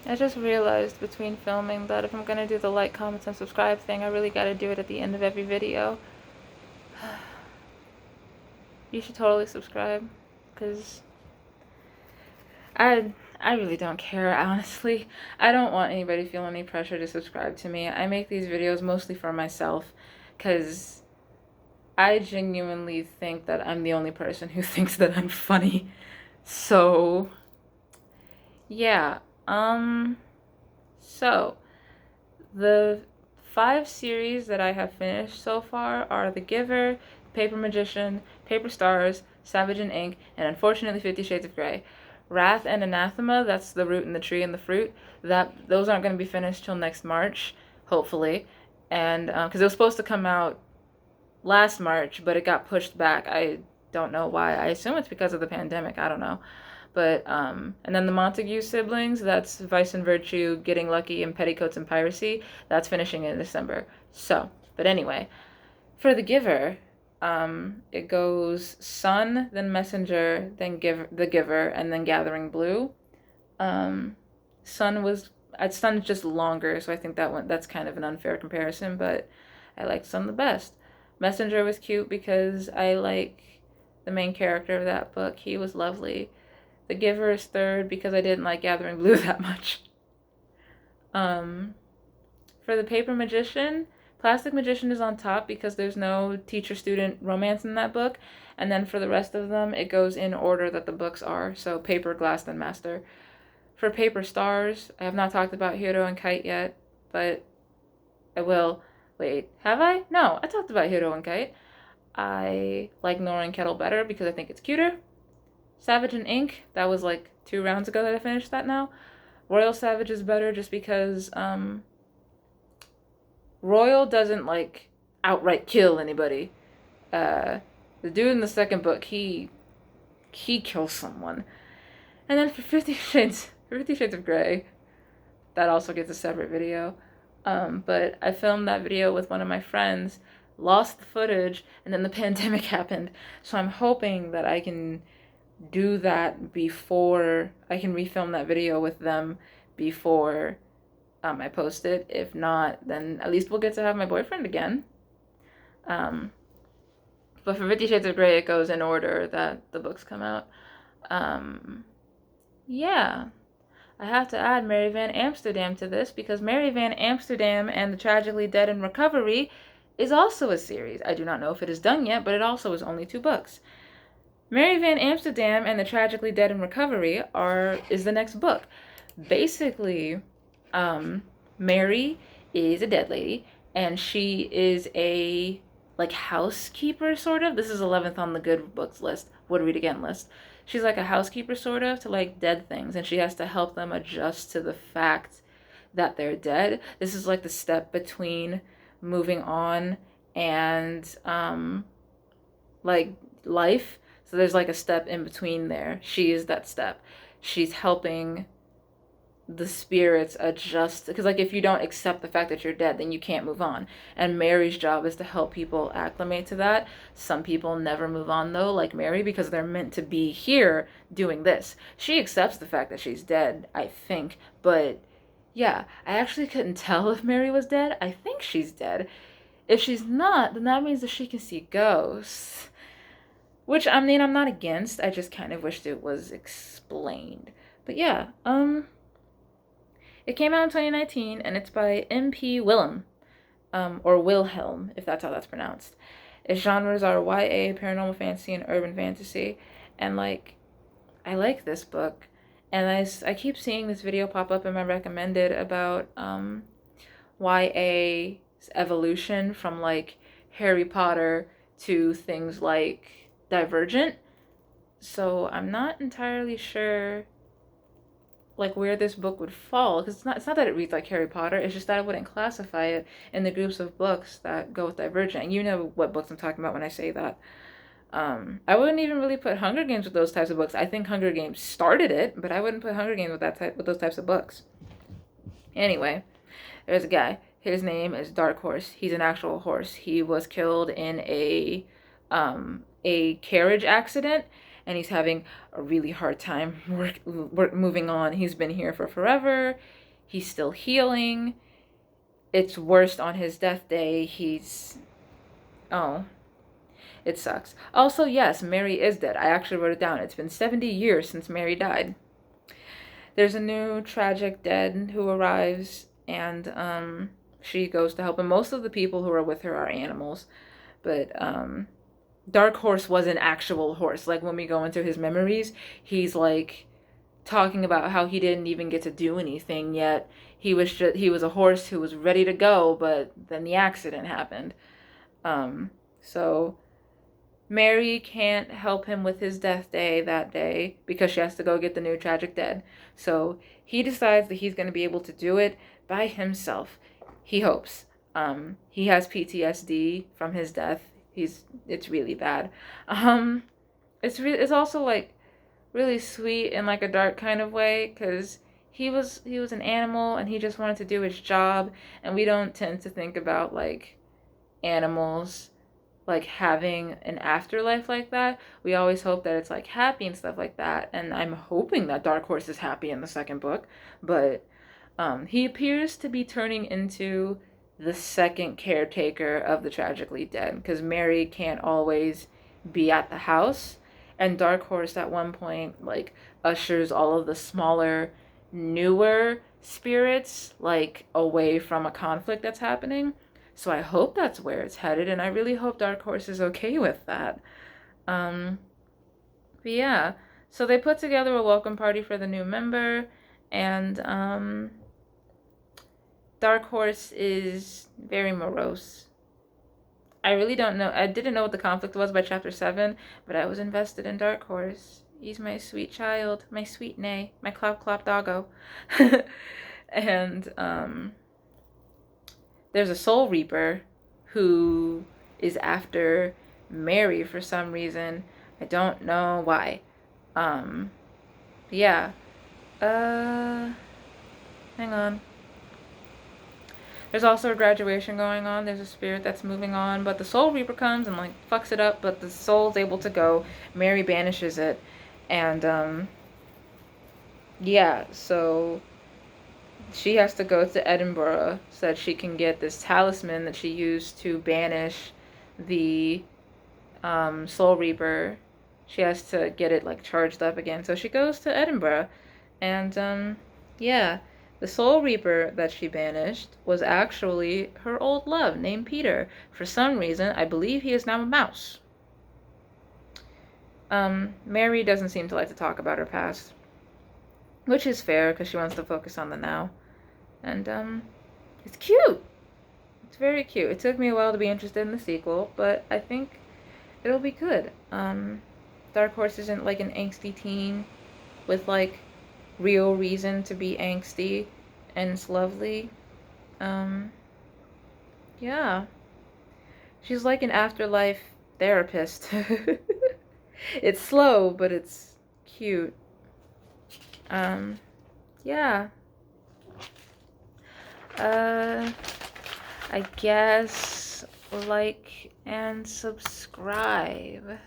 I just realized between filming that if I'm gonna do the like, comments, and subscribe thing, I really gotta do it at the end of every video. You should totally subscribe, because I I really don't care, honestly. I don't want anybody feeling any pressure to subscribe to me. I make these videos mostly for myself, because I genuinely think that I'm the only person who thinks that I'm funny. So, yeah. So, the 5 series that I have finished so far are The Giver, Paper Magician, Paper Stars, Savage and Ink, and unfortunately 50 Shades of Grey. Wrath and Anathema, that's the root and the tree and the fruit, those aren't going to be finished till next March, hopefully. And because it was supposed to come out last March, but it got pushed back. I don't know why. I assume it's because of the pandemic. I don't know. But and then the Montague siblings, that's Vice and Virtue, Getting Lucky, and Petticoats and Piracy. That's finishing in December. So, but anyway, for The Giver, it goes Sun, then Messenger, then The Giver, and then Gathering Blue. Um, Sun's just longer, so I think that's kind of an unfair comparison, but I liked Sun the best. Messenger was cute because I like the main character of that book. He was lovely. The Giver is third because I didn't like Gathering Blue that much. Um, for the Paper Magician, Plastic Magician is on top because there's no teacher-student romance in that book. And then for the rest of them, it goes in order that the books are. So Paper, Glass, then Master. For Paper Stars, I have not talked about Hiro and Kite yet, but I will. Wait, have I? No, I talked about Hiro and Kite. I like Nora and Kettle better because I think it's cuter. Savage and Ink, that was like 2 rounds ago that I finished that now. Royal Savage is better just because Royal doesn't like outright kill anybody. The dude in the second book, he kills someone. And then for 50 Shades of Grey, that also gets a separate video. But I filmed that video with one of my friends, lost the footage, and then the pandemic happened. So I'm hoping that I can do that before I can refilm that video with them before I post it. If not, then at least we'll get to have my boyfriend again. But for 50 Shades of Grey, it goes in order that the books come out. Yeah. I have to add Mary Van Amsterdam to this because Mary Van Amsterdam and the Tragically Dead in Recovery is also a series. I do not know if it is done yet, but it also is only 2 books. Mary Van Amsterdam and the Tragically Dead in Recovery is the next book. Basically, Mary is a dead lady, and she is a like housekeeper sort of. This is 11th on the good books list, would read again list. She's like a housekeeper sort of to like dead things, and she has to help them adjust to the fact that they're dead. This is like the step between moving on and like life. So there's like a step in between there. She is that step. She's helping the spirits adjust, because like if you don't accept the fact that you're dead, then you can't move on, and Mary's job is to help people acclimate to that. Some people never move on though, like Mary, because they're meant to be here doing this. She accepts the fact that she's dead, I think, but yeah, I actually couldn't tell if Mary was dead. I think she's dead. If she's not, then that means that she can see ghosts, which I mean I'm not against. I just kind of wished it was explained. But yeah, it came out in 2019, and it's by M.P. Willem, or Wilhelm, if that's how that's pronounced. Its genres are YA, paranormal fantasy, and urban fantasy. And, like, I like this book. And I keep seeing this video pop up in my recommended about YA's evolution from, like, Harry Potter to things like Divergent. So I'm not entirely sure like where this book would fall, because it's not that it reads like Harry Potter, it's just that I wouldn't classify it in the groups of books that go with Divergent. And you know what books I'm talking about when I say that. I wouldn't even really put Hunger Games with those types of books. I think Hunger Games started it, but I wouldn't put Hunger Games with those types of books. Anyway, there's a guy. His name is Dark Horse. He's an actual horse. He was killed in a carriage accident, and he's having a really hard time moving on. He's been here for forever. He's still healing. It's worse on his death day. Oh, it sucks. Also, yes, Mary is dead. I actually wrote it down. It's been 70 years since Mary died. There's a new tragic dead who arrives, and she goes to help him. Most of the people who are with her are animals, but Dark Horse was an actual horse. Like, when we go into his memories, he's like talking about how he didn't even get to do anything yet. He was a horse who was ready to go, but then the accident happened. So Mary can't help him with his death day that day because she has to go get the new tragic dead. So he decides that he's going to be able to do it by himself. He hopes. He has PTSD from his death. It's really bad. It's also like really sweet in like a dark kind of way, because he was an animal and he just wanted to do his job, and we don't tend to think about like animals like having an afterlife like that. We always hope that it's like happy and stuff like that, and I'm hoping that Dark Horse is happy in the second book, but he appears to be turning into the second caretaker of the tragically dead, because Mary can't always be at the house, and Dark Horse at one point like ushers all of the smaller, newer spirits like away from a conflict that's happening. So I hope that's where it's headed, and I really hope Dark Horse is okay with that. But yeah, so they put together a welcome party for the new member, and Dark Horse is very morose. I really don't know. I didn't know what the conflict was by chapter 7, but I was invested in Dark Horse. He's my sweet child, my sweet Nay, my clop clop doggo. And there's a Soul Reaper who is after Mary for some reason. I don't know why. Yeah. Hang on. There's also a graduation going on. There's a spirit that's moving on, but the Soul Reaper comes and like fucks it up, but the soul's able to go. Mary banishes it, and yeah, so she has to go to Edinburgh so that she can get this talisman that she used to banish the Soul Reaper. She has to get it like charged up again. So she goes to Edinburgh, and yeah, the Soul Reaper that she banished was actually her old love named Peter. For some reason, I believe he is now a mouse. Mary doesn't seem to like to talk about her past, which is fair because she wants to focus on the now. And it's cute. It's very cute. It took me a while to be interested in the sequel, but I think it'll be good. Dark Horse isn't like an angsty teen with like real reason to be angsty, and it's lovely. Yeah. She's like an afterlife therapist. It's slow, but it's cute. Yeah. I guess like and subscribe.